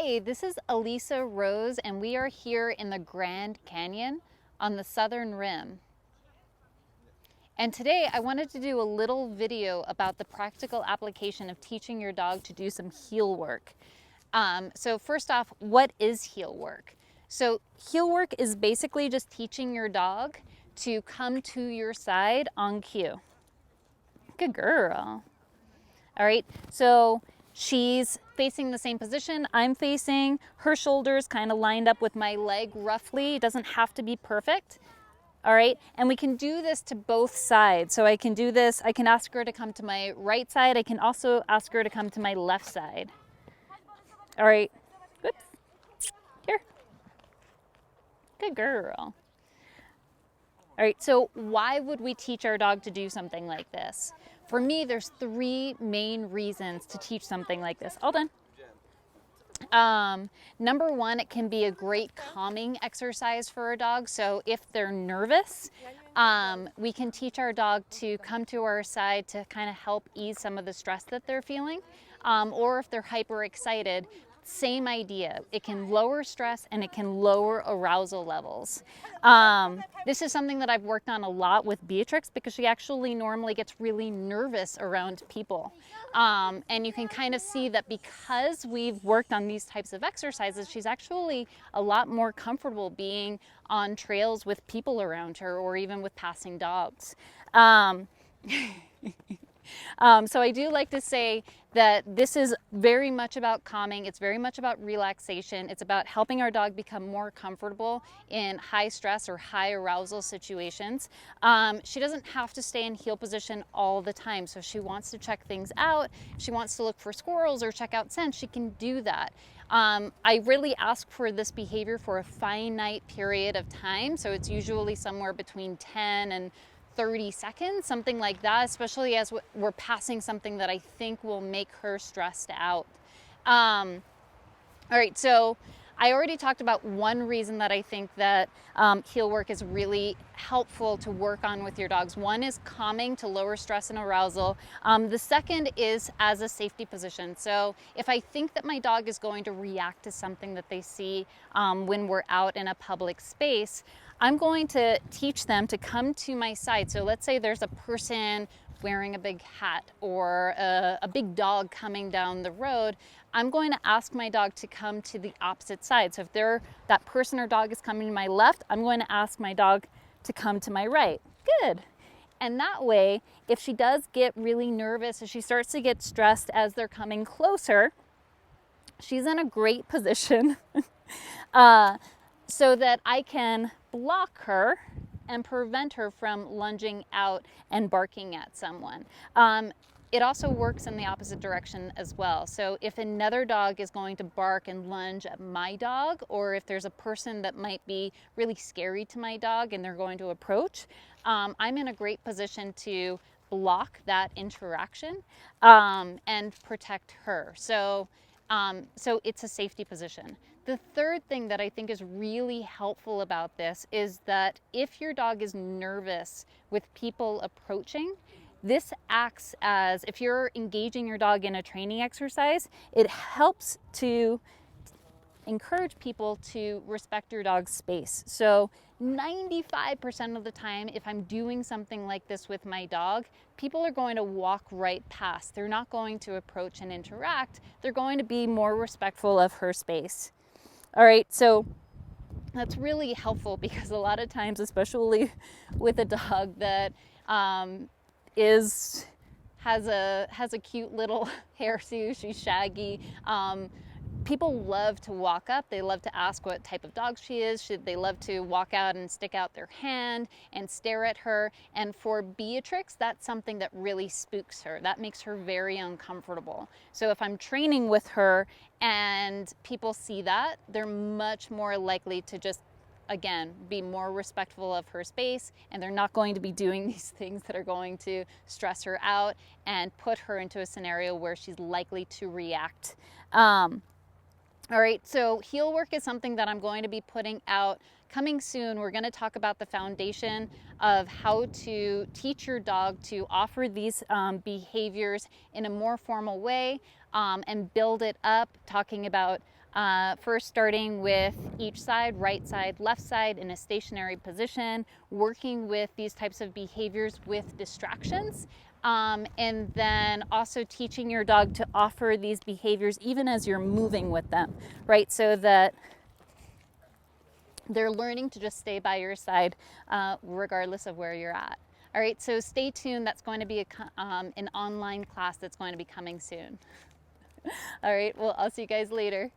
Hi, this is Alyssa Rose, and we are here in the Grand Canyon on the southern rim. And today I wanted to do a little video about the practical application of teaching your dog to do some heel work. So first off, what is heel work? So heel work is basically just teaching your dog to come to your side on cue. Good girl. All right, so she's facing the same position I'm facing. Her shoulders kind of lined up with my leg roughly. It doesn't have to be perfect. All right, and we can do this to both sides. So I can do this, I can ask her to come to my right side. I can also ask her to come to my left side. All right, whoops, here. Good girl. All right, so why would we teach our dog to do something like this? For me, there's three main reasons to teach something like this. All done. Number one, it can be a great calming exercise for a dog. So if they're nervous, we can teach our dog to come to our side to kind of help ease some of the stress that they're feeling. Or if they're hyper excited, same idea. It can lower stress and it can lower arousal levels. This is something that I've worked on a lot with Beatrix because she actually normally gets really nervous around people. And you can kind of see that because we've worked on these types of exercises, she's actually a lot more comfortable being on trails with people around her or even with passing dogs. So I do like to say that this is very much about calming. It's very much about relaxation. It's about helping our dog become more comfortable in high stress or high arousal situations. She doesn't have to stay in heel position all the time. So if she wants to check things out, if she wants to look for squirrels or check out scents, she can do that. I really ask for this behavior for a finite period of time. So it's usually somewhere between 10 and 30 seconds, something like that, especially as we're passing something that I think will make her stressed out. All right, so I already talked about one reason that I think that heel work is really helpful to work on with your dogs. One is calming to lower stress and arousal. The second is as a safety position. So if I think that my dog is going to react to something that they see when we're out in a public space, I'm going to teach them to come to my side. So let's say there's a person wearing a big hat or a big dog coming down the road. I'm going to ask my dog to come to the opposite side. So if that person or dog is coming to my left, I'm going to ask my dog to come to my right. Good. And that way, if she does get really nervous, if she starts to get stressed as they're coming closer, she's in a great position so that I can block her and prevent her from lunging out and barking at someone. It also works in the opposite direction as well. So if another dog is going to bark and lunge at my dog, or if there's a person that might be really scary to my dog and they're going to approach, I'm in a great position to block that interaction and protect her. So it's a safety position. The third thing that I think is really helpful about this is that if your dog is nervous with people approaching, this acts as, if you're engaging your dog in a training exercise, it helps to encourage people to respect your dog's space. So 95% of the time, if I'm doing something like this with my dog, people are going to walk right past. They're not going to approach and interact. They're going to be more respectful of her space. All right, so that's really helpful because a lot of times, especially with a dog that has a cute little hairdo, she's shaggy, people love to walk up. They love to ask what type of dog she is. They love to walk out and stick out their hand and stare at her. And for Beatrix, that's something that really spooks her. That makes her very uncomfortable. So if I'm training with her and people see that, they're much more likely to just, again, be more respectful of her space, and they're not going to be doing these things that are going to stress her out and put her into a scenario where she's likely to react. All right, so heel work is something that I'm going to be putting out coming soon. We're going to talk about the foundation of how to teach your dog to offer these behaviors in a more formal way and build it up, talking about First starting with each side, right side, left side in a stationary position, working with these types of behaviors with distractions. And then also teaching your dog to offer these behaviors even as you're moving with them, right? So that they're learning to just stay by your side regardless of where you're at. All right, so stay tuned. That's going to be an online class that's going to be coming soon. All right, well, I'll see you guys later.